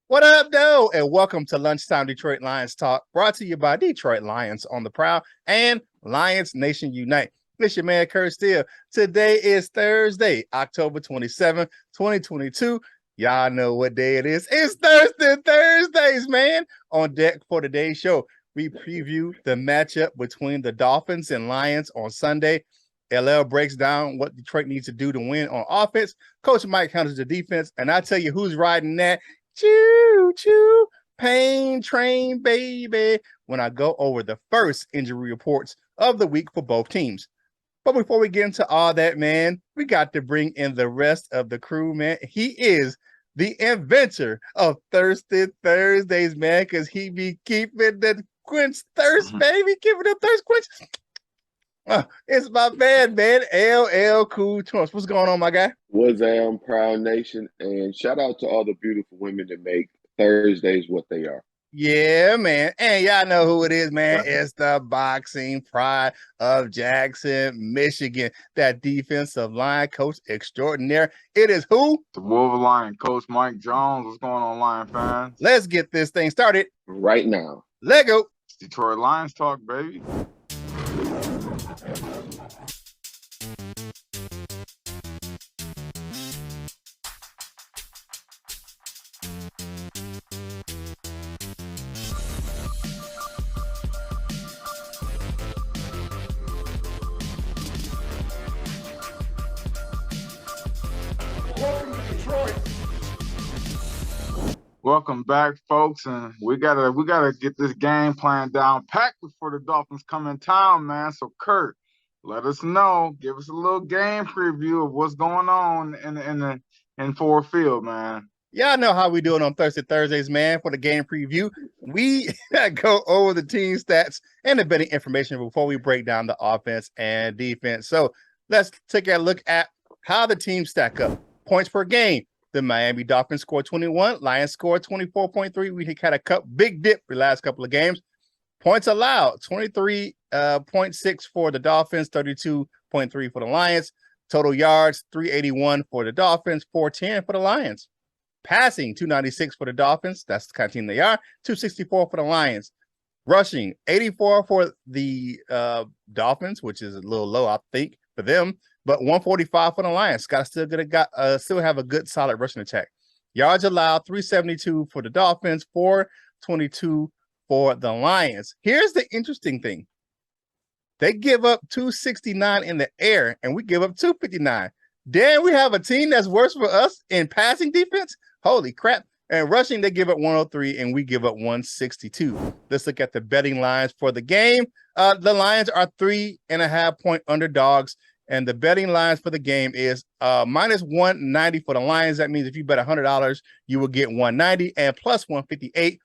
What up, though? And welcome to Lunchtime Detroit Lions Talk, brought to you by Detroit Lions on the Prowl and Lions Nation Unite. It's your man, Curt Steele. Today is Thursday, October 27th, 2022. Y'all know what day it is. It's Thursdays, man. On deck for today's show, we preview the matchup between the Dolphins and Lions on Sunday. LL breaks down what Detroit needs to do to win on offense. Coach Mike handles the defense, and I tell you who's riding that choo-choo pain train, baby, when I go over the first injury reports of the week for both teams. But before we get into all that, man, we got to bring in the rest of the crew, man. He is the inventor of Thirsty Thursdays, man, because he be keeping the quench thirst, baby, keeping the thirst quench. It's my man, LL Cool Jomes. What's going on, my guy? What's up, Proud Nation? And shout out to all the beautiful women that make Thursdays what they are. Yeah, man. And y'all know who it is, man. It's the boxing pride of Jackson, Michigan. That defensive line coach extraordinaire. It is who? The Wolverine, Coach Mike Jones. What's going on, Lion fans? Let's get this thing started right now. Let go. It's Detroit Lions Talk, baby. Welcome to Detroit. Welcome back, folks, and we gotta get this game plan down packed before the Dolphins come in town, man. So, Curt, let us know. Give us a little game preview of what's going on in Ford Field, man. Y'all know how we do it on Thursdays, man. For the game preview, we go over the team stats and the betting information before we break down the offense and defense. So let's take a look at how the teams stack up. Points per game. The Miami Dolphins scored 21. Lions scored 24.3. We had a big dip the last couple of games. Points allowed, 23.6 for the Dolphins, 32.3 for the Lions. Total yards, 381 for the Dolphins, 410 for the Lions. Passing, 296 for the Dolphins. That's the kind of team they are. 264 for the Lions. Rushing, 84 for the Dolphins, which is a little low, I think, for them. But 145 for the Lions. Still have a good, solid rushing attack. Yards allowed, 372 for the Dolphins, 422 for the Lions. Here's the interesting thing. They give up 269 in the air, and we give up 259. Damn, we have a team that's worse for us in passing defense? Holy crap. And rushing, they give up 103, and we give up 162. Let's look at the betting lines for the game. The Lions are 3.5-point underdogs, and the betting lines for the game is minus 190 for the Lions. That means if you bet $100, you will get 190, and plus 158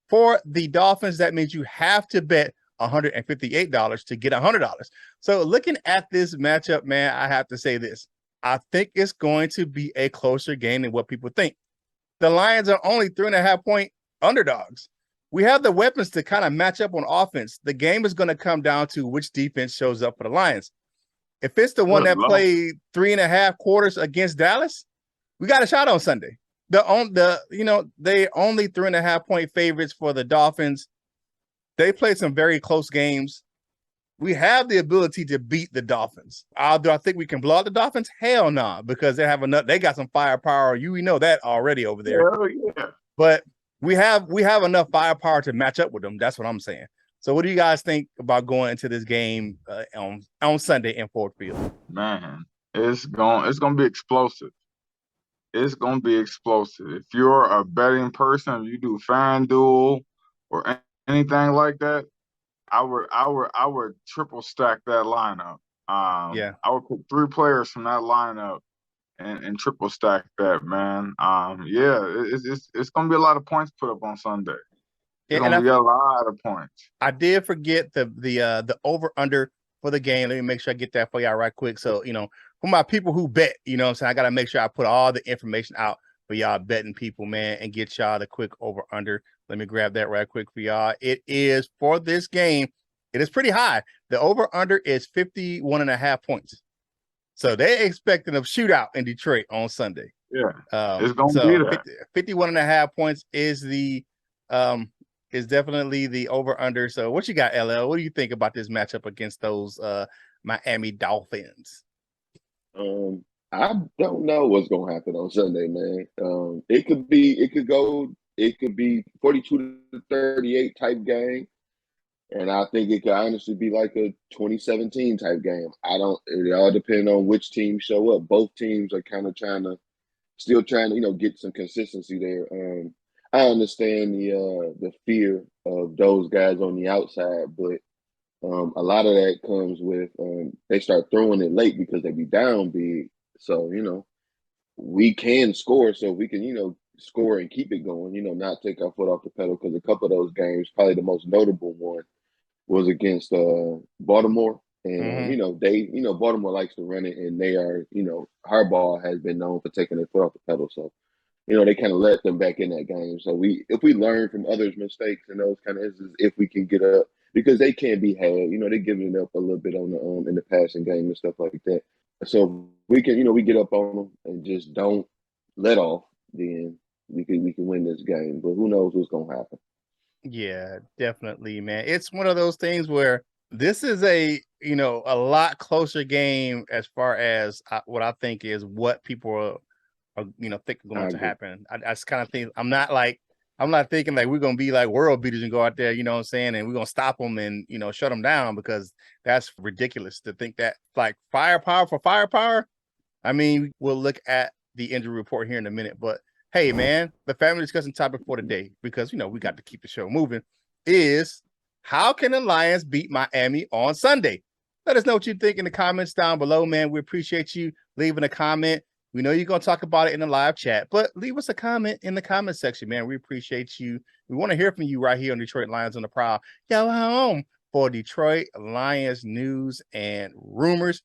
for the Dolphins. That means you have to bet $158 to get $100. So looking at this matchup, man, I have to say this. I think it's going to be a closer game than what people think. The Lions are only 3.5-point underdogs. We have the weapons to kind of match up on offense. The game is going to come down to which defense shows up for the Lions. If it's the one that played 3.5 quarters against Dallas, we got a shot on Sunday. They only 3.5-point favorites for the Dolphins. They played some very close games. We have the ability to beat the Dolphins. Do I think we can blow out the Dolphins? Hell no, nah, because they have enough. They got some firepower. We know that already over there. Yeah. But we have enough firepower to match up with them. That's what I'm saying. So what do you guys think about going into this game on Sunday in Ford Field? Man, it's gonna be explosive. It's gonna be explosive. If you're a betting person, you do FanDuel or anything like that, I would triple stack that lineup. I would put 3 players from that lineup and triple stack that, man. It's gonna be a lot of points put up on Sunday. It's gonna be a lot of points. I did forget the over under for the game. Let me make sure I get that for y'all right quick. So for my people who bet, what I'm saying, I gotta make sure I put all the information out for y'all betting people, man, and get y'all the quick over under. Let me grab that right quick for y'all. It is for this game. It is pretty high. The over under is 51.5 points. So they're expecting a shootout in Detroit on Sunday. Yeah, it's gonna be So there. 51.5 points is is definitely the over under. So what you got, LL? What do you think about this matchup against those Miami Dolphins? I don't know what's gonna happen on Sunday, man. It could be 42-38 type game. And I think it could honestly be like a 2017 type game. It all depends on which team show up. Both teams are kind of still trying to, get some consistency there. I understand the fear of those guys on the outside, but a lot of that comes with they start throwing it late because they be down big. So, we can score, so we can, score and keep it going, not take our foot off the pedal, because a couple of those games, probably the most notable one was against Baltimore. And Baltimore likes to run it, and they are, Harbaugh has been known for taking their foot off the pedal. So, they kind of let them back in that game. So if we learn from others' mistakes and those kind of instances, if we can get up, because they can be had, they're giving it up a little bit on the in the passing game and stuff like that. So we can, we get up on them and just don't let off, then we can win this game. But who knows what's gonna happen? Yeah, definitely, man. It's one of those things where this is a lot closer game as far as what I think is what people are think going to happen. I just kind of think I'm not thinking like we're gonna be like world beaters and go out there, you know what I'm saying, and we're gonna stop them and shut them down, because that's ridiculous to think that, like, firepower for firepower. I mean, we'll look at the injury report here in a minute, but hey, man, the family discussion topic for today, because we got to keep the show moving, is how can the Lions beat Miami on Sunday? Let us know what you think in the comments down below, man. We appreciate you leaving a comment. We know you're going to talk about it in the live chat, but leave us a comment in the comment section, man. We appreciate you. We want to hear from you right here on Detroit Lions on the Prowl. Yo, home for Detroit Lions news and rumors.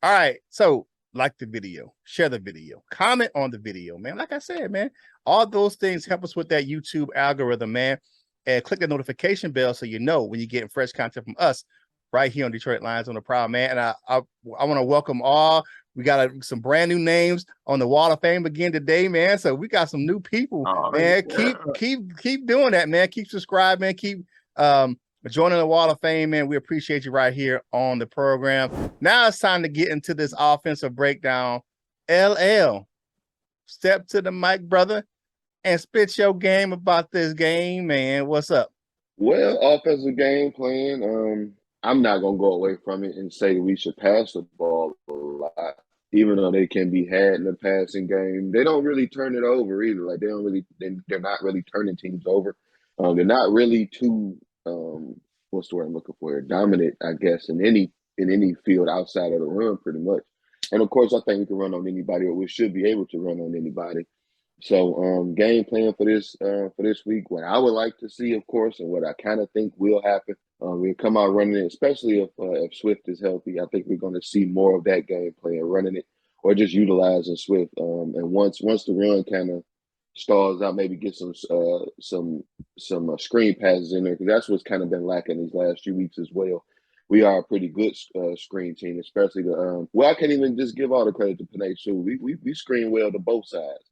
All right, so like the video, share the video, comment on the video, man. Like I said, man, all those things help us with that YouTube algorithm, man. And click the notification bell so you know when you're getting fresh content from us right here on Detroit Lions on the Prowl, man. And I want to welcome all. We got some brand new names on the Wall of Fame again today, man. So we got some new people, man. Yeah. Keep doing that, man. Keep subscribing, keep joining the Wall of Fame, man. We appreciate you right here on the program. Now it's time to get into this offensive breakdown. LL, step to the mic, brother, and spit your game about this game, man. What's up? Well, offensive game plan. I'm not gonna go away from it and say we should pass the ball a lot, even though they can be had in the passing game. They don't really turn it over either. Like they're not really turning teams over. They're not really too what's the word I'm looking for? Dominant, I guess, in any field outside of the run, pretty much. And of course, I think we can run on anybody, or we should be able to run on anybody. So, game plan for this week, what I would like to see, of course, and what I kind of think will happen, we'll come out running it, especially if Swift is healthy. I think we're going to see more of that game plan, running it or just utilizing Swift. And once the run kind of stalls out, maybe get some screen passes in there, because that's what's kind of been lacking these last few weeks as well. We are a pretty good screen team, especially I can't even just give all the credit to Panay Sue. We screen well to both sides.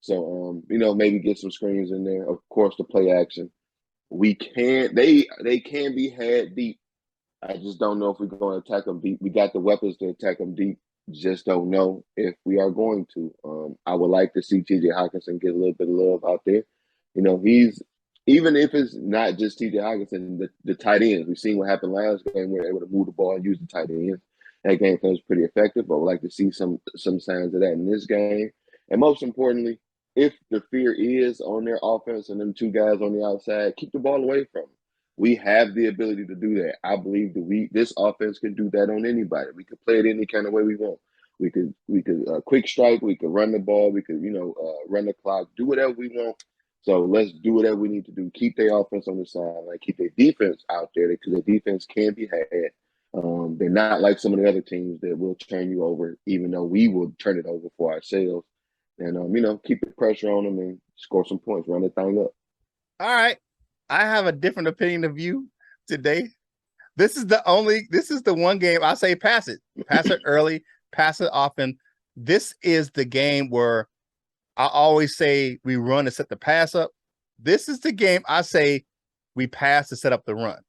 So, maybe get some screens in there. Of course, the play action. They can be had deep. I just don't know if we're going to attack them deep. We got the weapons to attack them deep. Just don't know if we are going to. I would like to see TJ Hockenson get a little bit of love out there. He's, even if it's not just TJ Hockenson, the tight ends. We've seen what happened last game. We were able to move the ball and use the tight ends. That game was pretty effective, but I would like to see some signs of that in this game. And most importantly, if the fear is on their offense and them two guys on the outside, keep the ball away from them. We have the ability to do that. I believe that this offense can do that on anybody. We could play it any kind of way we want. We could quick strike. We could run the ball. We could run the clock. Do whatever we want. So let's do whatever we need to do. Keep their offense on the sideline. Keep their defense out there, because their defense can be had. They're not like some of the other teams that will turn you over, even though we will turn it over for ourselves. And, keep the pressure on them and score some points, run the thing up. All right. I have a different opinion of you today. This is the one game I say pass it. Pass it early, pass it often. This is the game where I always say we run to set the pass up. This is the game I say we pass to set up the run.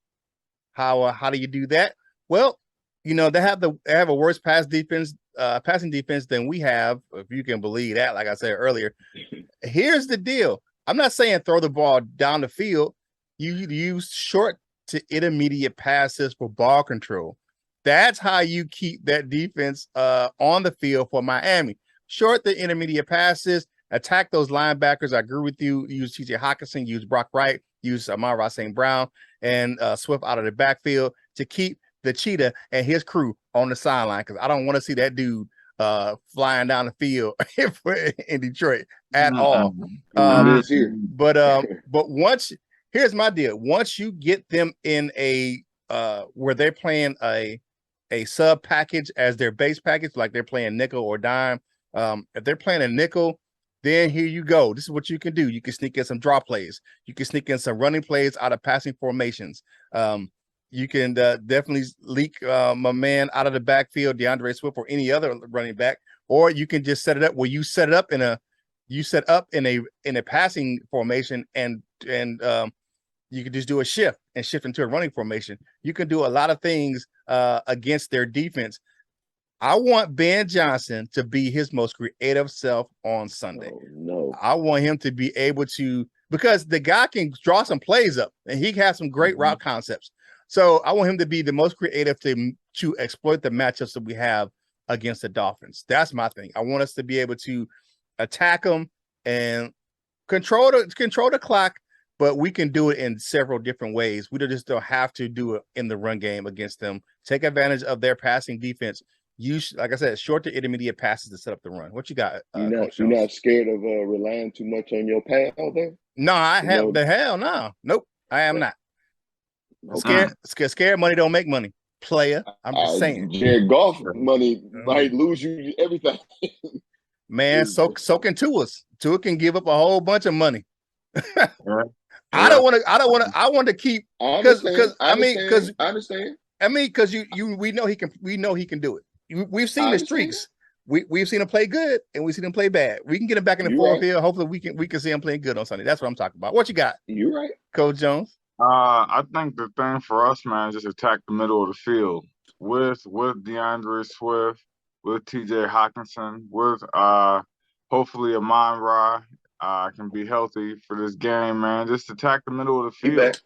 How do you do that? Well, you know, they have a worse passing defense than we have, if you can believe that. Like I said earlier, here's the deal. I'm not saying throw the ball down the field. You use short to intermediate passes for ball control. That's how you keep that defense on the field for Miami. Short the intermediate passes, attack those linebackers. I agree with you. Use TJ Hockenson, use Brock Wright, use Amon-Ra St. Brown, and Swift out of the backfield to keep the cheetah and his crew on the sideline, because I don't want to see that dude flying down the field in Detroit at all. But here's my deal. Once you get them in a where they're playing a sub package as their base package, like they're playing nickel or dime. If they're playing a nickel, then here you go. This is what you can do. You can sneak in some draw plays. You can sneak in some running plays out of passing formations. You can definitely leak my man out of the backfield, DeAndre Swift or any other running back, or you can just set it up where you set up in a passing formation and you can just do a shift into a running formation. You can do a lot of things against their defense. I want Ben Johnson to be his most creative self on Sunday. Oh, no. I want him to be able to, because the guy can draw some plays up and he has some great route concepts. So I want him to be the most creative to exploit the matchups that we have against the Dolphins. That's my thing. I want us to be able to attack them and control the clock, but we can do it in several different ways. We just don't have to do it in the run game against them. Take advantage of their passing defense. Use, like I said, short to intermediate passes to set up the run. What you got? You're not scared of relying too much on your pal there? No, the hell no. Nope, I am not. Scared money don't make money. Player, I'm just saying. Jared Goff money might lose you everything. Man, so can Tua's. Tua can give up a whole bunch of money. I want to keep because I understand. I mean, because we know he can do it. We've seen the streaks. We've seen him play good and we've seen him play bad. We can get him back in the fourth field. Hopefully we can see him playing good on Sunday. That's what I'm talking about. What you got? You're right, Coach Jones. I think the thing for us, man, is just attack the middle of the field with DeAndre Swift, with TJ Hockenson, with hopefully Amon-Ra can be healthy for this game, man. Just attack the middle of the field.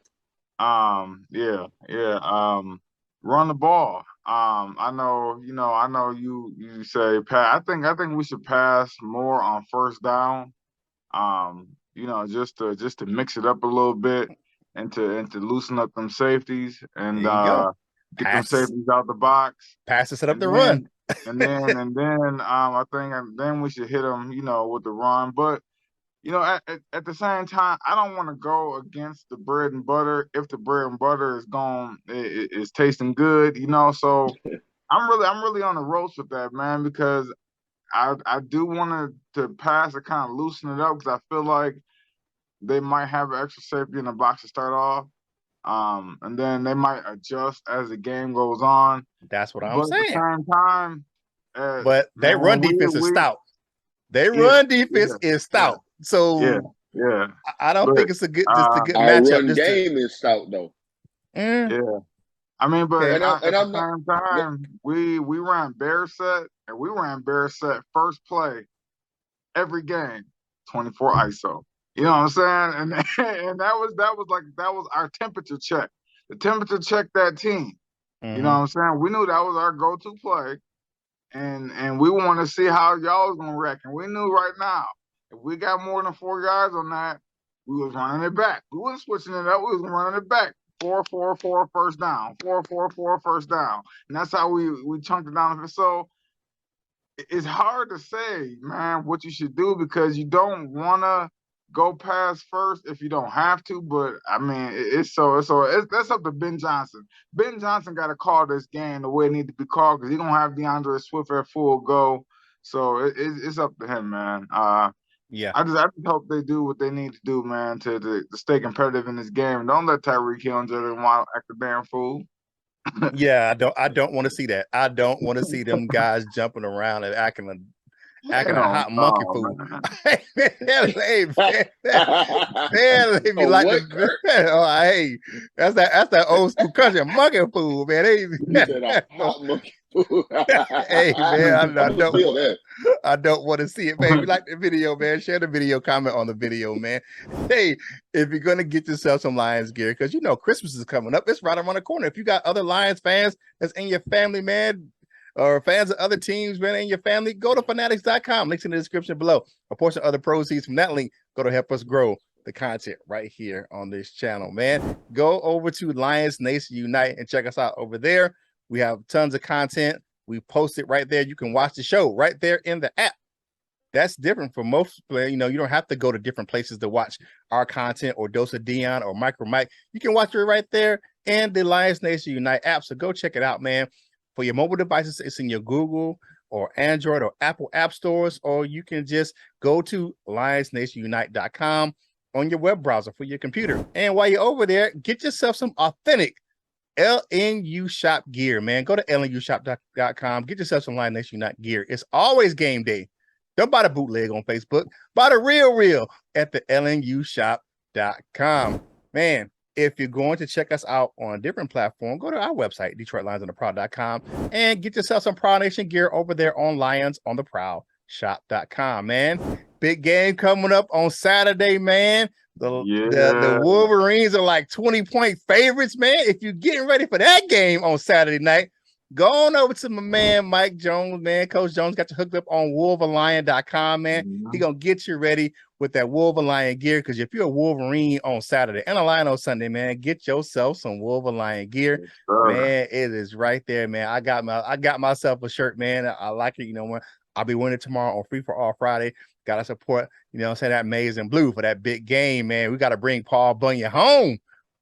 Run the ball. I know you say pass. I think we should pass more on first down. Just to mix it up a little bit and to loosen up them safeties and get them safeties out the box. Pass to set up the run. and then I think then we should hit them, with the run. But at the same time, I don't want to go against the bread and butter if the bread and butter is tasting good, So I'm really on the ropes with that, man, because I do want to pass to kind of loosen it up because I feel like they might have an extra safety in the box to start off, and then they might adjust as the game goes on. That's what I'm saying. At the same time, but their run defense is stout. Their run defense is stout. So I don't think it's a good matchup. Run game is stout though. Yeah, I mean, but at the same time, we ran bear set and we ran bear set first play every game, 24 ISO. You know what I'm saying? And that was our temperature check. The temperature check that team. You know what I'm saying? We knew that was our go-to play, and we want to see how y'all was gonna react. And we knew right now, if we got more than 4 yards on that, we was running it back. We wasn't switching it up. We was running it back. 4-4-4 first down. 4-4-4 first down. And that's how we chunked it down. So it's hard to say, man, what you should do because you don't want to go past first if you don't have to. But, I mean, that's up to Ben Johnson. Ben Johnson got to call this game the way it needs to be called because he's going to have DeAndre Swift at full go. So it's up to him, man. I just hope they do what they need to do, man, to stay competitive in this game. Don't let Tyreek Hill and Jalen Waddle act a damn fool. I don't want to see that. I don't want to see them guys jumping around and acting acting They a don't hot monkey know, fool. man. Hey, man, if you like What, this, Kurt? oh, hey, that's that old school country monkey fool, man. You said a hot monkey food. Hey, man, I'm gonna steal that. I don't want to see it, man. If you like the video, man, share the video, comment on the video, man. Hey, if you're gonna get yourself some Lions gear, because you know Christmas is coming up, it's right around the corner. If you got other Lions fans that's in your family, man, or fans of other teams, man, in your family, go to fanatics.com. Links in the description below. A portion of the proceeds from that link go to help us grow the content right here on this channel, man. Go over to Lions Nation Unite and check us out over there. We have tons of content. We post it right there. You can watch the show right there in the app. That's different from most players. You know, you don't have to go to different places to watch our content or Dose of Dion or Micro Mike. You can watch it right there in the Lions Nation Unite app. So go check it out, man. For your mobile devices, it's in your Google or Android or Apple app stores, or you can just go to lionsnationunite.com on your web browser for your computer. And while you're over there, get yourself some authentic LNU shop gear, man. Go to lnushop.com. Get yourself some Lions Nation Unite gear. It's always game day. Don't buy the bootleg on Facebook. Buy the real at the lnushop.com. Man, if you're going to check us out on a different platform, go to our website, DetroitLionsOnTheProwl.com, and get yourself some Prowl Nation gear over there on LionsOnTheProwlShop.com, man. Big game coming up on Saturday, man. The Wolverines are like 20-point favorites, man. If you're getting ready for that game on Saturday night, go on over to my man Mike Jones, man. Coach Jones got you hooked up on wolverlion.com, man. He gonna get you ready with that Wolverine gear, because if you're a Wolverine on Saturday and a Lion on Sunday, man, get yourself some Wolverine gear. Man, it is right there, man. I got myself a shirt, man. I like it. You know what? I'll be winning tomorrow on Free for All Friday. Gotta support, you know, say that maize and blue for that big game, man. We got to bring Paul Bunyan home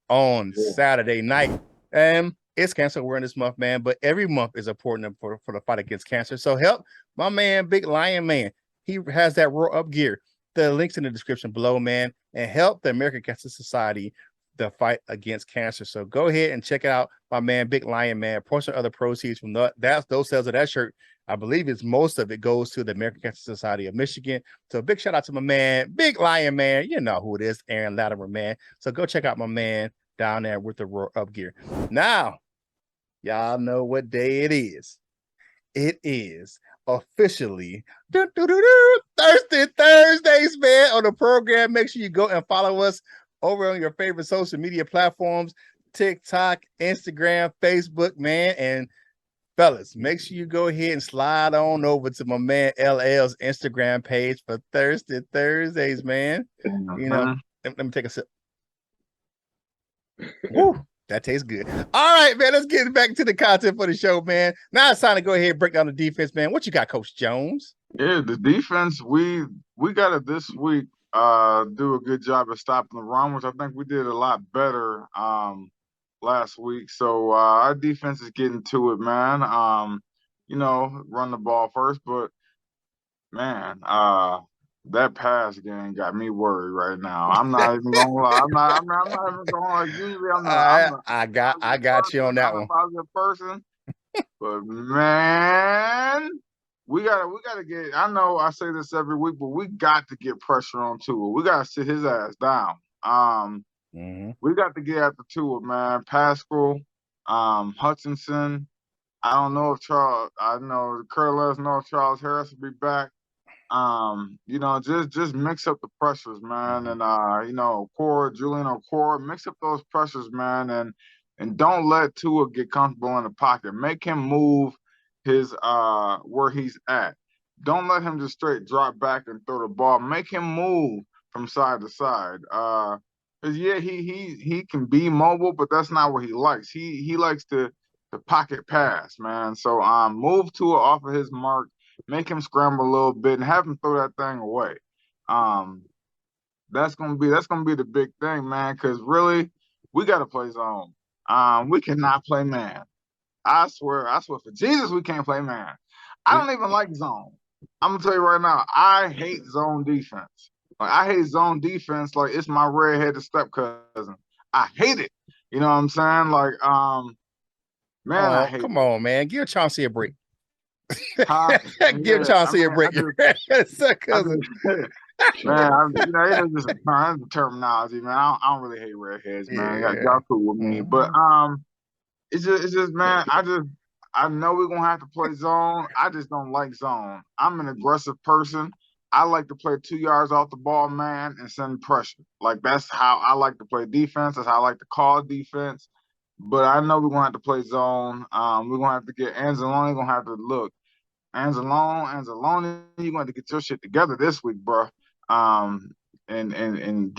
on Saturday night. It's cancer awareness month, man, but every month is important for the fight against cancer. So help my man, Big Lion Man. He has that Roar Up gear. The link's in the description below, man, and help the American Cancer Society the fight against cancer. So go ahead and check it out, my man, Big Lion Man. A portion of the proceeds from those sales of that shirt, I believe most of it goes to the American Cancer Society of Michigan. So big shout out to my man, Big Lion Man. You know who it is, Aaron Latimer, man. So go check out my man down there with the Roar Up gear. Now, y'all know what day it is. It is officially Thirsty Thursdays, man, on the program. Make sure you go and follow us over on your favorite social media platforms, TikTok, Instagram, Facebook, man. And fellas, make sure you go ahead and slide on over to my man LL's Instagram page for Thirsty Thursdays, man. You know, let me take a sip. Woo. That tastes good. All right, man. Let's get back to the content for the show, man. Now it's time to go ahead and break down the defense, man. What you got, Coach Jones? Yeah, the defense, we got it this week. Do a good job of stopping the run, which I think we did a lot better last week. So our defense is getting to it, man. You know, run the ball first, but man, that pass game got me worried right now. I'm not even gonna lie. I'm not even gonna lie. Usually I got you on that one. I'm a positive person, but man, we gotta get. I know I say this every week, but we got to get pressure on Tua. We gotta sit his ass down. We got to get after Tua, man. Pascal, Hutchinson. I don't know if Charles. I know Kurt let us know if Charles Harris will be back. You know, just mix up the pressures, man, and you know, Julian O'Cora, mix up those pressures, man, and don't let Tua get comfortable in the pocket. Make him move his where he's at. Don't let him just straight drop back and throw the ball. Make him move from side to side. Cause yeah, he can be mobile, but that's not what he likes. He likes to pocket pass, man. So move Tua off of his mark. Make him scramble a little bit and have him throw that thing away. That's gonna be the big thing, man. Because really, we gotta play zone. We cannot play man. I swear for Jesus, we can't play man. I don't even like zone. I'm gonna tell you right now, I hate zone defense. Like I hate zone defense like it's my redheaded step cousin. I hate it. You know what I'm saying? Like, man, I hate come on, man. Give Chauncey a break. Huh? Give Yeah, Chauncey a break. Cousin. It is just a terminology, man. I don't really hate redheads, man. Yeah. Y'all cool with me, but it's just, man. I know we're gonna have to play zone. I just don't like zone. I'm an aggressive person. I like to play 2 yards off the ball, man, and send pressure. Like that's how I like to play defense. That's how I like to call defense. But I know we're gonna have to play zone. We're gonna have to get Anzalone. Gonna have to look. Anzalone, you're going to get your shit together this week, bro. And be on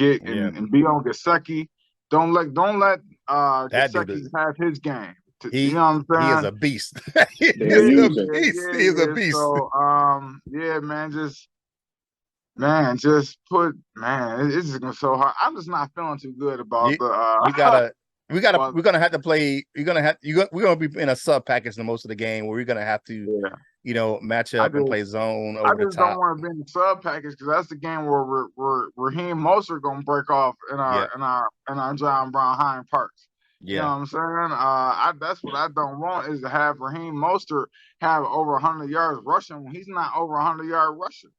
Gesicki. Don't let That dude Gesicki have his game. He, you know what I'm saying? He is a beast. He is a beast. So yeah, man, just put it's just gonna be so hard. I'm just not feeling too good about we're gonna have to play. We're gonna be in a sub package in most of the game where we're gonna have to match up and play zone over the top. I just don't want to be in the sub package because that's the game where Raheem Mostert gonna break off in our John Brown Hine Parks. You know what I'm saying? That's what I don't want is to have Raheem Mostert have over 100 yards rushing when he's not over 100-yard rushing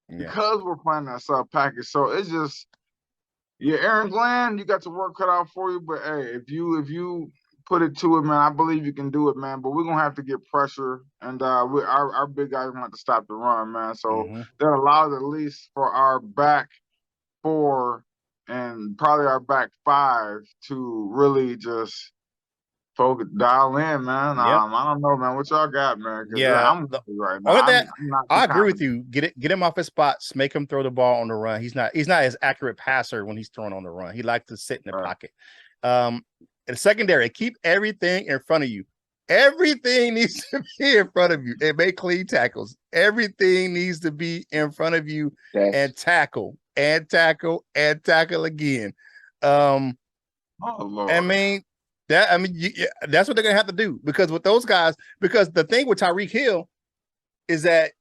because we're playing that sub package. So it's just Aaron Glenn, you got your work cut out for you. But hey, if you put it to it, man, I believe you can do it, man. But we're gonna have to get pressure, and our big guys gonna have to stop the run, man. So that allows at least for our back four and probably our back five to really just dial in, man. I don't know, man. What y'all got, man? I'm right now. I agree with you. Get him off his spots. Make him throw the ball on the run. He's not as accurate passer when he's throwing on the run. He likes to sit in the pocket. And secondary, keep everything in front of you. Everything needs to be in front of you and make clean tackles. Everything needs to be in front of you and tackle again. Oh Lord. That's what they're gonna have to do because with those guys, because the thing with Tyreek Hill is that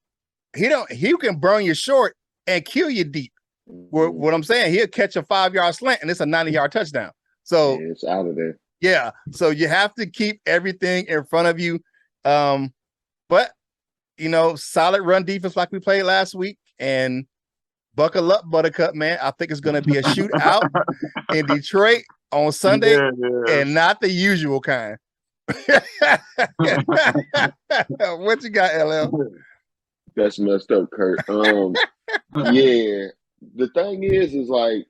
he can burn you short and kill you deep. What I'm saying, he'll catch a 5-yard slant and it's a 90-yard touchdown. So it's out of there. Yeah. So you have to keep everything in front of you. But solid run defense like we played last week. And buckle up, Buttercup, man. I think it's gonna be a shootout in Detroit on Sunday and not the usual kind. What you got, LL? That's messed up, Curt. Yeah. The thing is like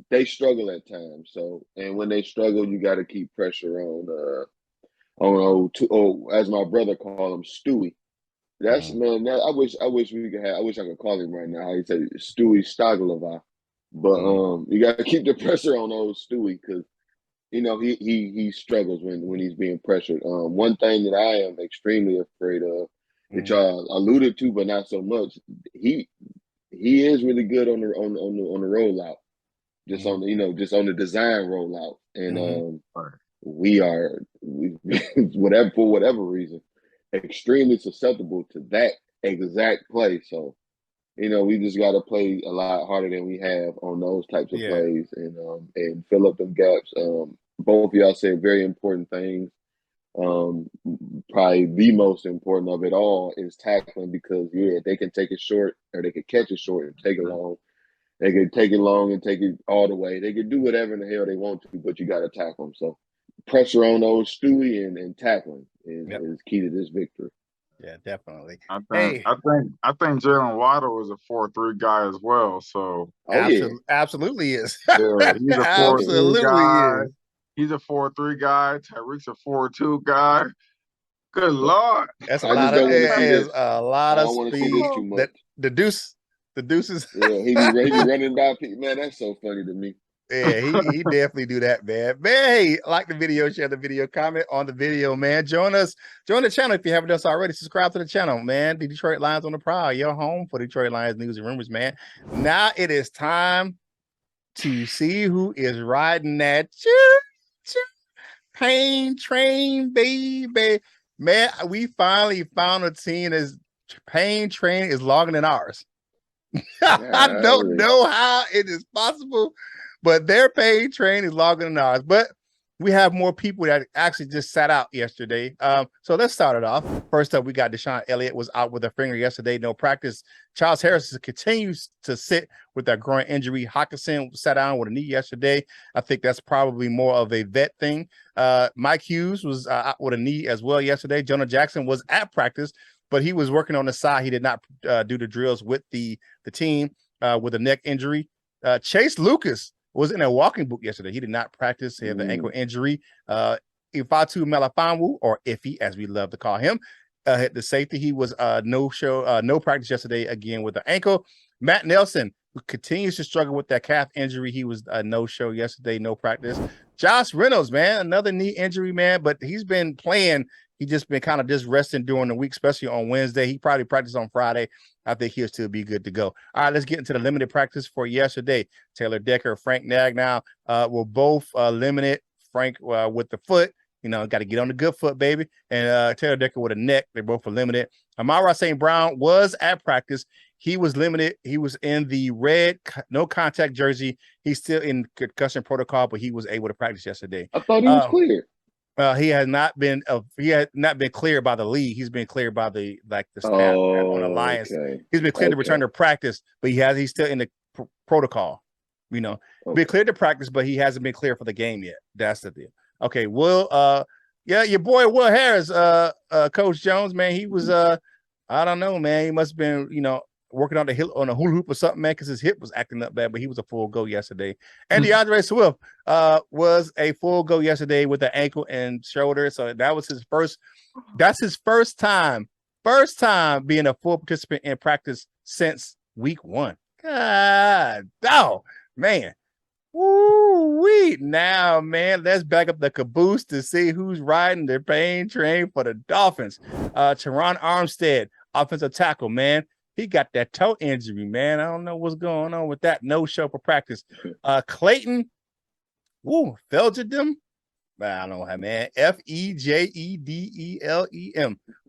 they struggle at times. So, and when they struggle, you got to keep pressure on as my brother called him, Stewie. That's man. I wish we could have. I wish I could call him right now. How he said Stewie Staglova. But you got to keep the pressure on old Stewie because he struggles when he's being pressured. One thing that I am extremely afraid of, that y'all alluded to, but not so much. He is really good on the rollout. Just on the design rollout, and we for whatever reason extremely susceptible to that exact play. So we just got to play a lot harder than we have on those types of plays and fill up them gaps. Both of y'all said very important things. Probably the most important of it all is tackling because they can take it short or they can catch it short and take it long. They could take it long and take it all the way. They could do whatever in the hell they want to, but you got to tackle them. So pressure on those Stewie and tackling is key to this victory. Yeah, definitely. I think Jalen Waddle is a 4-3 guy as well. So absolutely is. Yeah, he's a 4-3 guy. He's a 4-3 guy. Tyreek's a 4-2 guy. Good Lord. That's a lot of speed. The deuces. Yeah, he be running by people. Man, that's so funny to me. Yeah, he definitely do that, man. Hey, like the video, share the video, comment on the video, man. Join the channel if you haven't done so already. Subscribe to the channel, man. The Detroit Lions on the Prowl, your home for Detroit Lions news and rumors, man. Now it is time to see who is riding that pain train, baby. Man, we finally found a team that's pain train is longer than ours. I don't know how it is possible, but their paid train is longer than ours. But we have more people that actually just sat out yesterday. So let's start it off. First up, we got Deshaun Elliott was out with a finger yesterday, no practice. Charles Harris continues to sit with that groin injury. Hawkinson sat down with a knee yesterday. I think that's probably more of a vet thing. Mike Hughes was out with a knee as well yesterday. Jonah Jackson was at practice, but he was working on the side. He did not do the drills with the team with a neck injury. Chase Lucas was in a walking boot yesterday. He did not practice. He had an ankle injury. Ifeatu Melifonwu, or Iffy, as we love to call him, hit the safety. He was no practice yesterday again with the ankle. Matt Nelson, who continues to struggle with that calf injury. He was no-show yesterday, no practice. Josh Reynolds, man, another knee injury, man, but he's been playing. He just been kind of just resting during the week, especially on Wednesday. He probably practiced on Friday. I think he'll still be good to go. All right, let's get into the limited practice for yesterday. Taylor Decker, Frank Nagnow were both limited. Frank with the foot, got to get on the good foot, baby. And Taylor Decker with a neck. They both were limited. Amara St. Brown was at practice. He was limited. He was in the red no contact jersey. He's still in concussion protocol, but he was able to practice yesterday. I thought he was cleared. He has not been cleared by the league. He's been cleared by the staff on Alliance. Okay. He's been cleared to return to practice, but he's still in the protocol. Been cleared to practice, but he hasn't been cleared for the game yet. That's the deal. Okay, your boy Will Harris, Coach Jones, man, he was I don't know, man. He must have been, working on a hula hoop or something, man, because his hip was acting up bad, but he was a full go yesterday. And DeAndre Swift was a full go yesterday with the ankle and shoulder. So that was his first. That's his first time being a full participant in practice since week 1. God, oh man. Woo-wee. Now, man, let's back up the caboose to see who's riding the pain train for the Dolphins. Teron Armstead, offensive tackle, man. He got that toe injury, man. I don't know what's going on with that. No show for practice. Clayton, Feldedem. I don't know how, man. Fejedelem.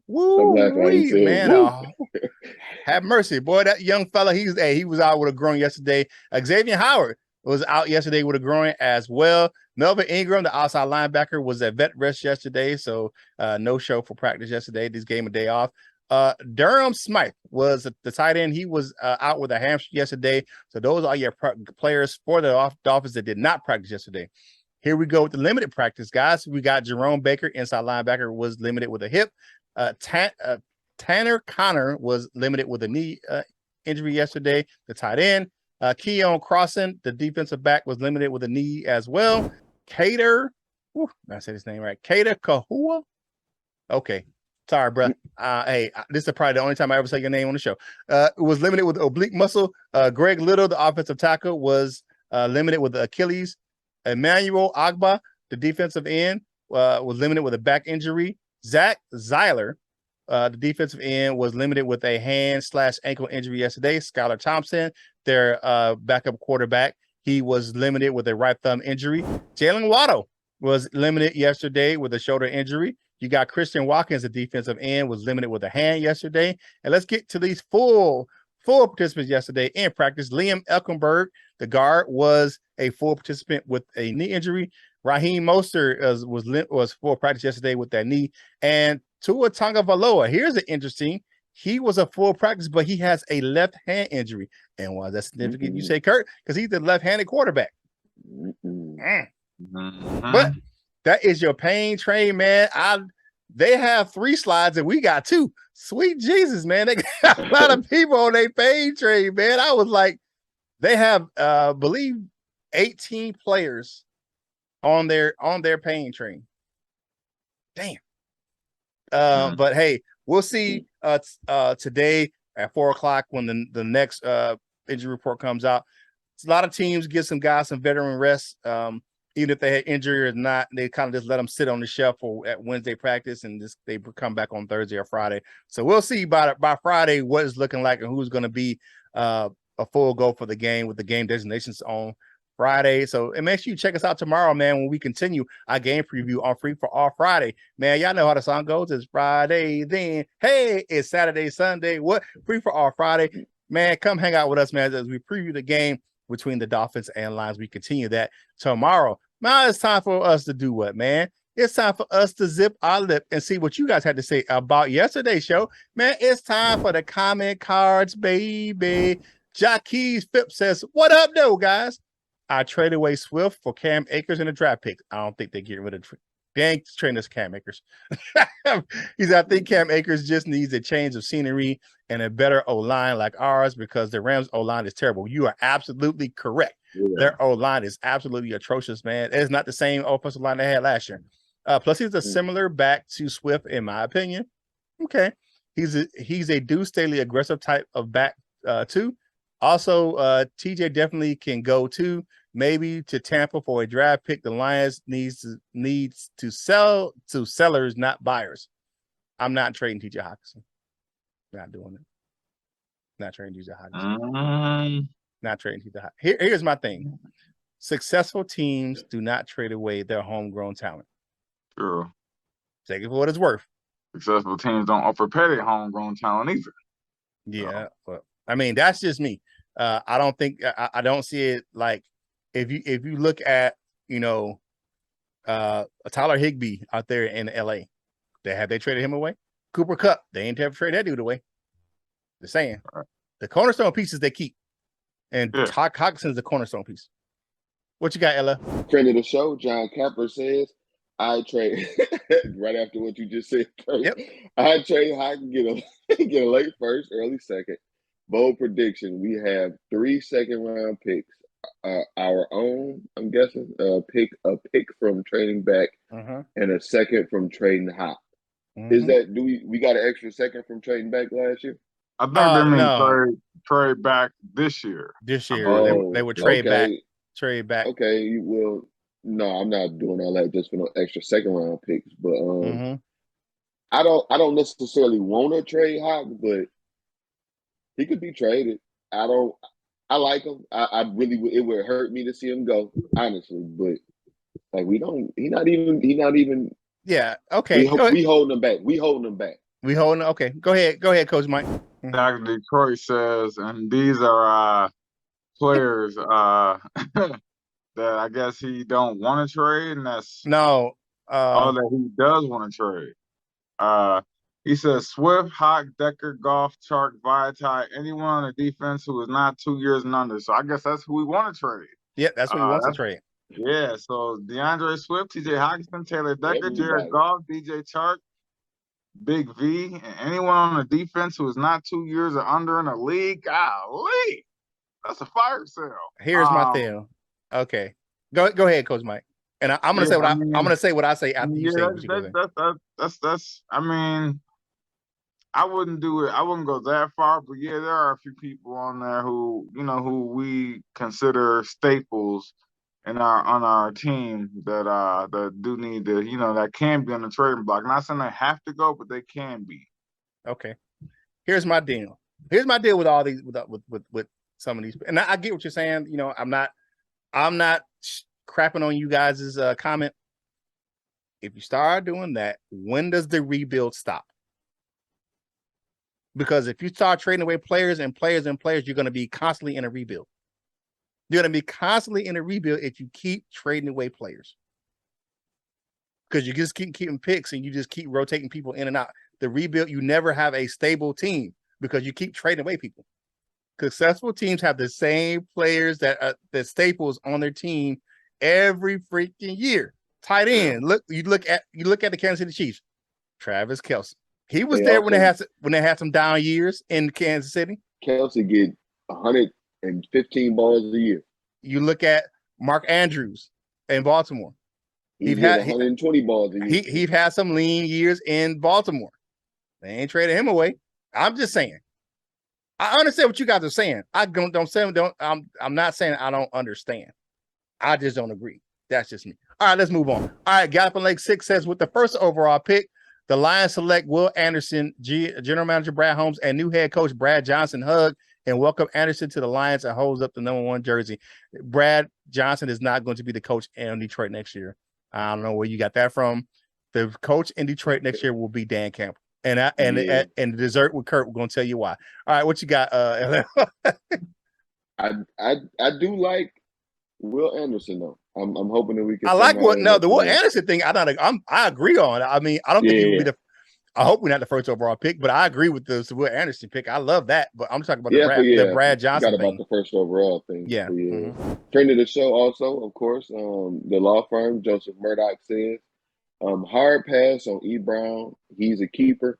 Woo, man. Have mercy, boy. That young fella, he was out with a groin yesterday. Xavier Howard was out yesterday with a groin as well. Melvin Ingram, the outside linebacker, was at vet rest yesterday, so no show for practice yesterday. This game a day off. Durham Smythe was the tight end. He was out with a hamstring yesterday. So those are your players for the Dolphins that did not practice yesterday. Here we go with the limited practice, guys. We got Jerome Baker, inside linebacker, was limited with a hip. Tanner Connor was limited with a knee injury yesterday, the tight end. Keon Crossan, the defensive back, was limited with a knee as well. Cater, I said his name right. Cater Kahua. Okay. Sorry, bro. Hey, this is probably the only time I ever say your name on the show. It was limited with oblique muscle. Greg Little, the offensive tackle, was limited with the Achilles. Emmanuel Agba, the defensive end, was limited with a back injury. Zach Zeiler, the defensive end, was limited with a hand/ankle injury yesterday. Skylar Thompson, their backup quarterback, he was limited with a right thumb injury. Jalen Waddle was limited yesterday with a shoulder injury. You got Christian Watkins, the defensive end, was limited with a hand yesterday. And let's get to these full participants yesterday in practice. Liam Elkenberg, the guard, was a full participant with a knee injury. Raheem Mostert was full practice yesterday with that knee. And Tua Tagovailoa, here's an interesting. He was a full practice, but he has a left hand injury. And why is that significant? You say, Kurt, because he's the left-handed quarterback. But that is your pain train, man. They have 3 slides and we got 2. Sweet Jesus, man. They got a lot of people on their pain train, man. I was like, they have believe 18 players on their pain train. Damn. But hey, we'll see today at 4:00 when the next injury report comes out. A lot of teams give some guys some veteran rest. Even if they had injury or not, they kind of just let them sit on the shelf at Wednesday practice, and they come back on Thursday or Friday. So we'll see by Friday what it's looking like and who's going to be a full go for the game with the game designations on Friday. So and make sure you check us out tomorrow, man, when we continue our game preview on Free for All Friday. Man, y'all know how the song goes. It's Friday, then hey, it's Saturday, Sunday. What? Free for All Friday. Man, come hang out with us, man, as we preview the game between the Dolphins and Lions. We continue that tomorrow. Now it's time for us to do what, man? It's time for us to zip our lip and see what you guys had to say about yesterday's show. Man, it's time for the comment cards, baby. Jackie's Phipps says, what up, though, guys? I traded away Swift for Cam Akers in a draft pick. I don't think they get rid of they ain't trading this Cam Akers. I think Cam Akers just needs a change of scenery and a better O-line like ours because the Rams O-line is terrible. You are absolutely correct. Yeah. Their O-line is absolutely atrocious, man. It's not the same offensive line they had last year. Plus, he's a similar back to Swift, in my opinion. Okay. He's a Deuce Staley aggressive type of back, too. Also, TJ definitely can go, too. Maybe to Tampa for a draft pick. The Lions needs to sell to sellers, not buyers. I'm not trading TJ Hawkinson. Not doing it. Not trading TJ Hawkinson. Not trading TJ Hawkinson. Here's my thing. Successful teams do not trade away their homegrown talent. Sure. Take it for what it's worth. Successful teams don't overpay their homegrown talent either. Yeah, but I mean that's just me. I don't think I don't see it like if you look at Tyler Higbee out there in LA, they traded him away. Cooper Kupp, they ain't ever traded that dude away. The saying the cornerstone pieces they keep, and Hawkinson's the cornerstone piece. What you got, Ella? Friend of the show, John Capper says, I trade right after what you just said. Yep. I trade Hawkins, get a late first, early second. Bold prediction: we have 3 second-round picks. Our own, I'm guessing, a pick from trading back, and a second from trading hot. Is that we got an extra second from trading back last year? I think they mean trade back this year. This year, they would trade back. Trade back. Okay, well, no, I'm not doing all that just for no extra second round picks. But I don't necessarily want to trade Hawk, but he could be traded. I like him. I really would. It would hurt me to see him go, honestly. But like he's not even. Yeah. Okay. We holding him back. Okay. Go ahead, Coach Mike. Dr. Detroit says, and these are players that I guess he don't want to trade, and that's all that he does want to trade. He says Swift, Hawk, Decker, Goff, Chark, Vitae, anyone on the defense who is not 2 years and under. So I guess that's who we want to trade. Yeah, that's who he wants to trade. Yeah, so DeAndre Swift, TJ Hawkinson, Taylor Decker, Jared Goff, DJ Chark, Big V, and anyone on the defense who is not 2 years or under in the league. Golly, that's a fire sale. Here's my thing. Okay, go ahead, Coach Mike. And I'm gonna say what I'm gonna say what I say after you say what you say. That's. I mean, I wouldn't do it. I wouldn't go that far, but yeah, there are a few people on there who we consider staples on our team that do need to that can be on the trading block. Not saying they have to go, but they can be. Okay. Here's my deal. With all these with some of these, and I get what you're saying. I'm not crapping on you guys' comment. If you start doing that, when does the rebuild stop? Because if you start trading away players, you're going to be constantly in a rebuild. You're going to be constantly in a rebuild if you keep trading away players. Because you just keep keeping picks and you just keep rotating people in and out. The rebuild, you never have a stable team because you keep trading away people. Successful teams have the same players that staples on their team every freaking year. Tight end. You look at the Kansas City Chiefs. Travis Kelce. He was there when they had some down years in Kansas City. Kelce get 115 balls a year. You look at Mark Andrews in Baltimore. He had 120 balls a year. He's had some lean years in Baltimore. They ain't traded him away. I'm just saying. I understand what you guys are saying. I'm not saying I don't understand. I just don't agree. That's just me. All right, let's move on. All right, Galloping Lake 6 says with the first overall pick, the Lions select Will Anderson, General Manager Brad Holmes, and new head coach Brad Johnson hug and welcome Anderson to the Lions and holds up the #1 jersey. Brad Johnson is not going to be the coach in Detroit next year. I don't know where you got that from. The coach in Detroit next year will be Dan Campbell. And the Dessert with Curt, we're going to tell you why. All right, what you got? I do like Will Anderson though. I'm hoping that we can I like somehow what end up the Will playing. Anderson thing. I agree on. I mean, I don't think he would be Yeah, the. I hope we're not the first overall pick, but I agree with the Will Anderson pick. I love that, but I'm talking about the Brad forgot Johnson about thing. the first overall thing. Yeah. But yeah. Mm-hmm. Friend of the show also, of course, the law firm, Joseph Murdoch says, hard pass on E. Brown. He's a keeper.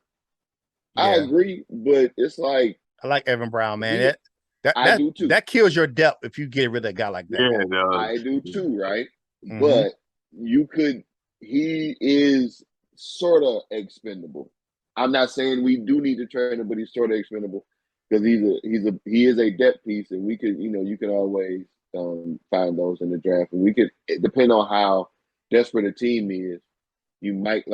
I Yeah. agree, but it's like I like Evan Brown, man. he, That I that do too. that kills your depth if you get rid of a guy like that. Yeah, it I does. do too, right? Mm-hmm. But he is sort of expendable. I'm not saying we do need to train him, but he's sort of expendable because he is a depth piece, and we could, you can always find those in the draft, and we could, depend on how desperate a team is, you might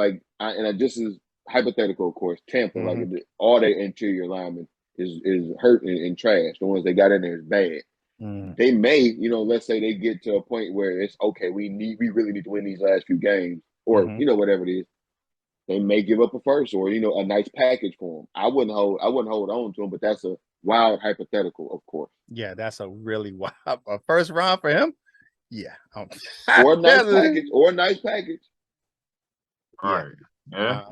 just as hypothetical, of course, Tampa, like Mm-hmm. all their interior linemen is hurt and trash. The ones they got in there is bad. Mm-hmm. They may, let's say they get to a point where it's okay, we really need to win these last few games, or Mm-hmm. whatever it is. They may give up a first or a nice package for them. I wouldn't hold on to him, but that's a wild hypothetical, of course. Yeah, that's a really wild a first round for him. Yeah. Or a nice package. Yeah. Right. Yeah.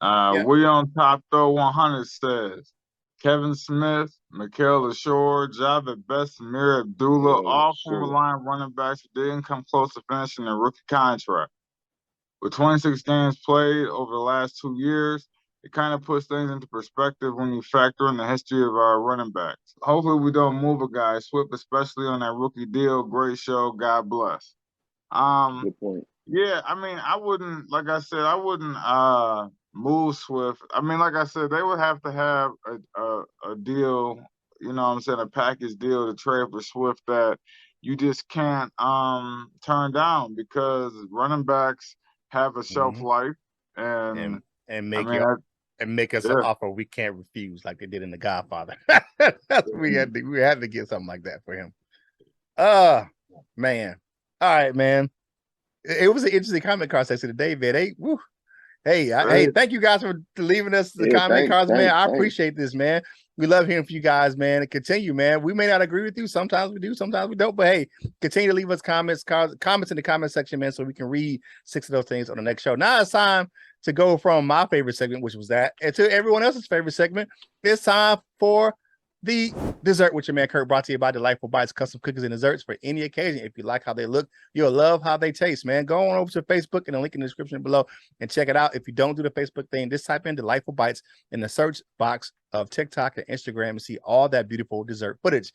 Yeah. We on Top Throw 100 says Kevin Smith, Mikael Ashore, Javed Best, Samir Abdullah, all former line running backs who didn't come close to finishing their rookie contract. With 26 games played over the last 2 years, it kind of puts things into perspective when you factor in the history of our running backs. Hopefully we don't move a guy, Swift, especially on that rookie deal. Great show. God bless. Good point. Yeah, I mean, I wouldn't, like I said, I wouldn't move Swift. I mean, like I said, they would have to have a deal, you know what I'm saying, a package deal to trade for Swift that you just can't turn down because running backs have a shelf Mm-hmm. life, and and I make mean, make us an yeah, offer we can't refuse, like they did in The Godfather. we had to get something like that for him. Man. All right, man. It was an interesting comment card section today, man. Hey, thank you guys for leaving us the comment cards, man. I appreciate this, man. We love hearing from you guys, man. And continue, man. We may not agree with you. Sometimes we do, sometimes we don't. But hey, continue to leave us comments in the comment section, man, so we can read 6 of those things on the next show. Now it's time to go from my favorite segment, which was that, and to everyone else's favorite segment. It's time for the Dessert with your man Curt, brought to you by Delightful Bites, custom cookies and desserts for any occasion. If you like how they look, you'll love how they taste, man. Go on over to Facebook and the link in the description below and check it out. If you don't do the Facebook thing, just type in Delightful Bites in the search box of TikTok and Instagram and see all that beautiful dessert footage.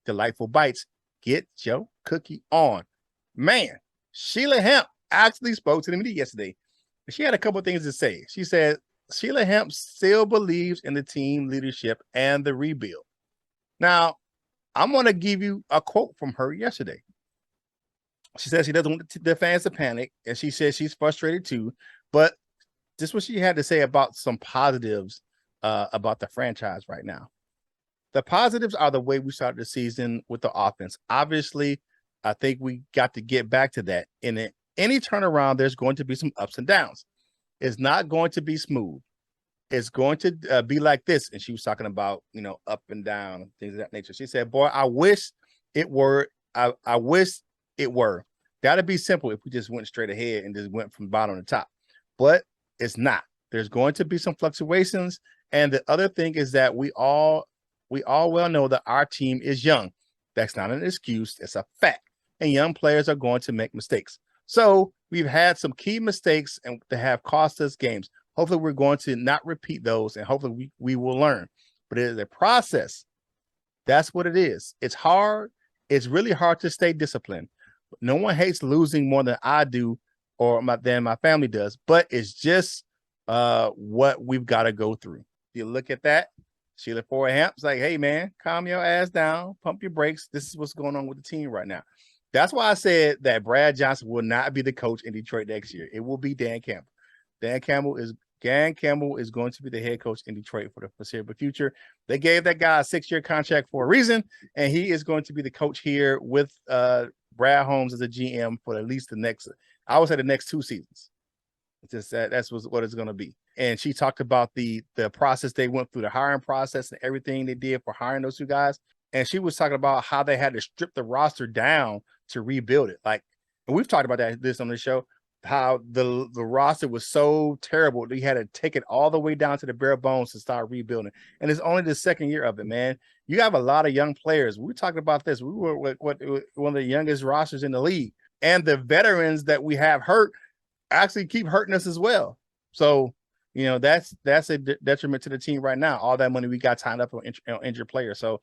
Delightful Bites, get your cookie on. Man, Sheila Hemp actually spoke to the media yesterday. She had a couple of things to say. She said Sheila Hemp still believes in the team leadership and the rebuild. Now, I'm going to give you a quote from her yesterday. She says she doesn't want the fans to panic, and she says she's frustrated too. But this is what she had to say about some positives about the franchise right now. The positives are the way we started the season with the offense. Obviously, I think we got to get back to that. In any turnaround, there's going to be some ups and downs. It's not going to be smooth. It's going to be like this. And she was talking about, up and down, things of that nature. She said, boy, I wish it were. I wish it were. That'd be simple if we just went straight ahead and just went from bottom to top. But it's not. There's going to be some fluctuations. And the other thing is that we all well know that our team is young. That's not an excuse. It's a fact. And young players are going to make mistakes. So we've had some key mistakes and that have cost us games. Hopefully we're going to not repeat those, and hopefully we will learn. But it is a process. That's what it is. It's hard. It's really hard to stay disciplined. No one hates losing more than I do or than my family does, but it's just what we've got to go through. You look at that, Sheila Hamp's like, hey, man, calm your ass down, pump your brakes. This is what's going on with the team right now. That's why I said that Brad Johnson will not be the coach in Detroit next year. It will be Dan Campbell. Dan Campbell is going to be the head coach in Detroit for the foreseeable future. They gave that guy a 6-year contract for a reason, and he is going to be the coach here with Brad Holmes as a GM for at least the next 2 seasons. It's just that's what it's going to be. And she talked about the process they went through, the hiring process and everything they did for hiring those 2 guys. and she was talking about how they had to strip the roster down to rebuild it. Like, and we've talked about this on the show, how the roster was so terrible they had to take it all the way down to the bare bones to start rebuilding. And it's only the second year of it, man. You have a lot of young players. We talked about this. We were with one of the youngest rosters in the league, and the veterans that we have hurt actually keep hurting us as well. So, you know, that's a detriment to the team right now. All that money we got tied up on injured players. So,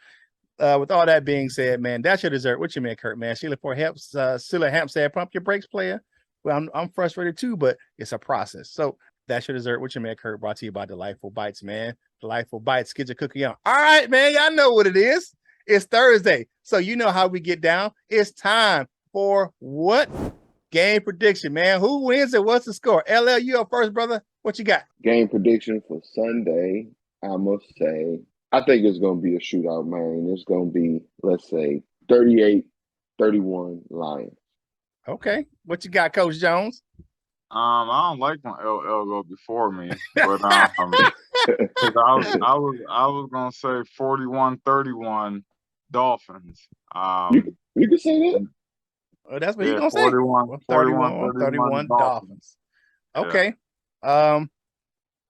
with all that being said, man, that's your dessert. What you mean, Curt, man? Sheila Hamp said, "Pump your brakes, player." Well, I'm frustrated too, but it's a process. So that's your dessert. What you mean, Curt? Brought to you by Delightful Bites, man. Delightful Bites. Get your cookie on. All right, man. Y'all know what it is. It's Thursday, so you know how we get down. It's time for what? Game prediction, man. Who wins and what's the score? LL, you up first, brother. What you got? Game prediction for Sunday, I must say, I think it's going to be a shootout, man. It's going to be, let's say, 38-31 Lions. Okay. What you got, Coach Jones? I don't like when LL go before me, but I was gonna say 41-31 Dolphins. You can say that. Oh, that's what he's gonna say. 41-31 Dolphins. Okay. Yeah.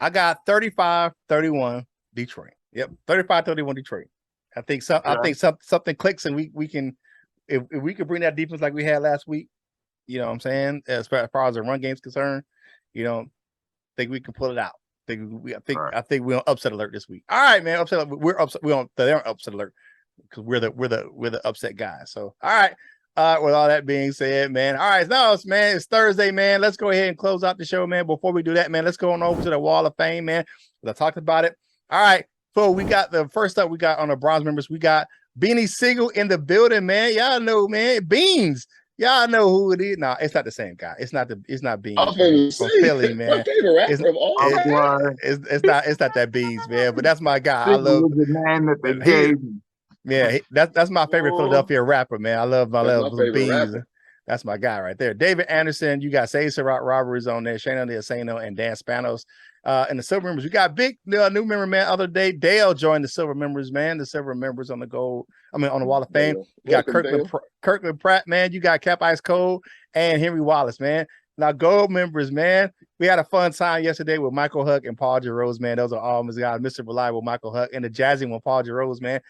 I got 35-31 Detroit. Yep, 35-31 Detroit. I think something clicks, and we can if we could bring that defense like we had last week. You know what I'm saying? As far as the run game's concerned, you know, think we can pull it out. I think we're on upset alert this week. All right, man. Upset alert. We're upset. They're on upset alert because we're the upset guys. So all right. With all that being said, man. All right, now it's Thursday, man. Let's go ahead and close out the show, man. Before we do that, man, let's go on over to the Wall of Fame, man. I talked about it. All right. So we got the first up we got on the bronze members. We got Beanie Siegel in the building, man. Y'all know, man. Beans. Y'all know who it is. No, it's not the same guy. It's not Beans from Philly, man. My favorite rapper of all time. It's not that Beans, man. But that's my guy. I love the name that they gave me. Yeah, that's my favorite Philadelphia rapper, man. I love Beans. Rapper. That's my guy right there. David Anderson, you got Say Surratt Roberts on there, Shayna De Asano and Dan Spanos. And the silver members, we got big new member, man. Other day, Dale joined the silver members, man. The silver members on the Wall of Fame. You got Kirkland Pratt, man. You got Cap Ice Cold and Henry Wallace, man. Now, gold members, man. We had a fun time yesterday with Michael Huck and Paul Jarose, man. Those are all my guys, Mr. Reliable Michael Huck and the jazzy one, Paul Jarose, man.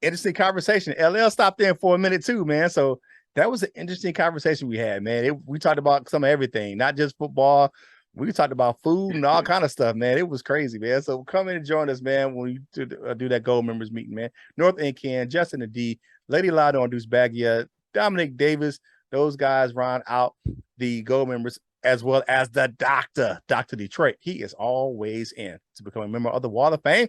Interesting conversation. LL stopped in for a minute too, man. So that was an interesting conversation we had, man. We talked about some of everything, not just football. We talked about food and all kind of stuff, man. It was crazy, man. So come in and join us, man, when we do that gold members meeting, man. North End Ken, Justin the D, Lady Lado and Deuce Bagia, Dominic Davis, those guys round out the gold members, as well as the Dr. Detroit. He is always in to become a member of the Wall of Fame.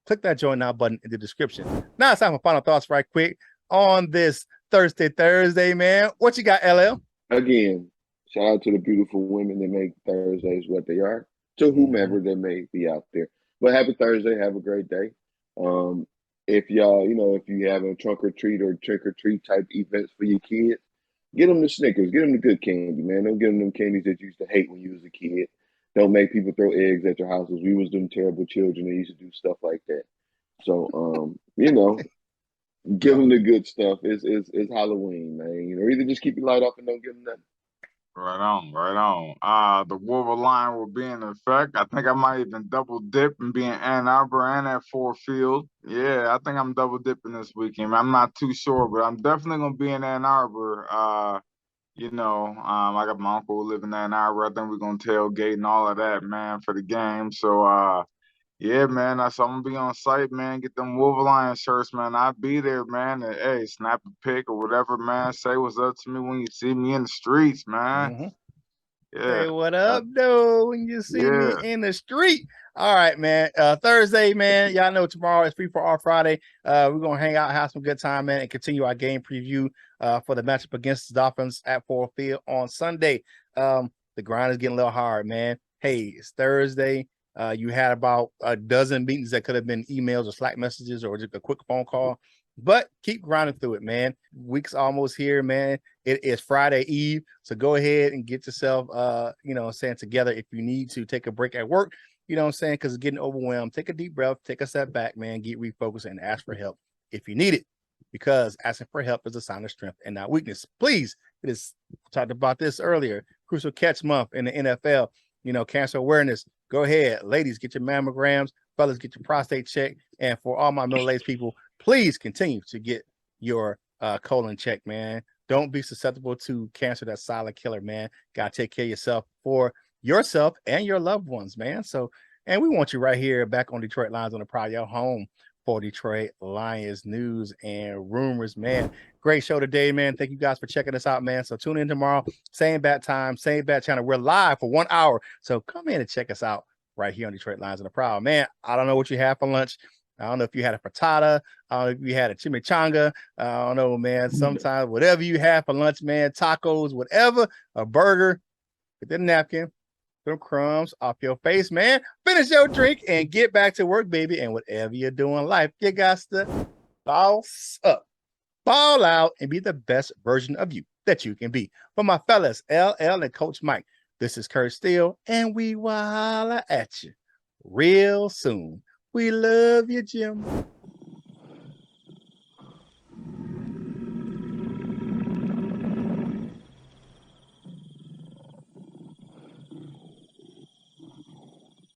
Click that join now button in the description. Now it's time for final thoughts right quick on this Thursday, man. What you got, LL? Again, shout out to the beautiful women that make Thursdays what they are, to whomever they may be out there. But happy Thursday. Have a great day. If y'all, if you have a trunk or treat type events for your kids, get them the Snickers. Get them the good candy, man. Don't give them candies that you used to hate when you was a kid. Don't make people throw eggs at your houses. We was them terrible children that used to do stuff like that. So, give them the good stuff. It's Halloween, man. Either just keep your light off and don't give them nothing. Right on. The Wolverine will be in effect. I think I might even double dip and be in Ann Arbor and at Ford Field. Yeah, I think I'm double dipping this weekend. I'm not too sure, but I'm definitely gonna be in Ann Arbor. I got my uncle living in Ann Arbor. I think we're gonna tailgate and all of that, man, for the game. So yeah, man, I'm gonna be on site, man. Get them Wolverine shirts, man. I'll be there, man. And, hey, snap a pic or whatever, man. Say what's up to me when you see me in the streets, man. Mm-hmm. Yeah. Say what up, though, when you see me in the street. All right, man. Thursday, man. Y'all know tomorrow is Free for All Friday. We're gonna hang out, have some good time, man, and continue our game preview for the matchup against the Dolphins at Ford Field on Sunday. The grind is getting a little hard, man. Hey, it's Thursday. You had about a dozen meetings that could have been emails or Slack messages or just a quick phone call, but keep grinding through it, man. Week's almost here, man. It is Friday Eve, so go ahead and get yourself, together if you need to take a break at work, because it's getting overwhelmed. Take a deep breath, take a step back, man, get refocused and ask for help if you need it. because asking for help is a sign of strength and not weakness. Please, it is talked about this earlier. Crucial Catch Month in the NFL. You know, cancer awareness. Go ahead, ladies, get your mammograms. Fellas, get your prostate checked. And for all my middle-aged people, please continue to get your colon checked, man. Don't be susceptible to cancer. That's silent killer, man. Gotta take care of yourself for yourself and your loved ones, man. So, and we want you right here back on Detroit Lions on the Prowl, your home for Detroit Lions news and rumors, man. Great show today, man. Thank you guys for checking us out, man. So tune in tomorrow, same bat time, same bat channel. We're live for 1 hour. So come in and check us out right here on Detroit Lions on the Prowl. Man, I don't know what you had for lunch. I don't know if you had a frittata. I don't know if you had a chimichanga. I don't know, man. Sometimes whatever you have for lunch, man, tacos, whatever, a burger, get the napkin, them crumbs off your face, man. Finish your drink and get back to work, baby. And whatever you're doing in life, you got to boss up, ball out, and be the best version of you that you can be. For my fellas, LL and Coach Mike, this is Curt Steele, and we will holla at you real soon. We love you, Jim.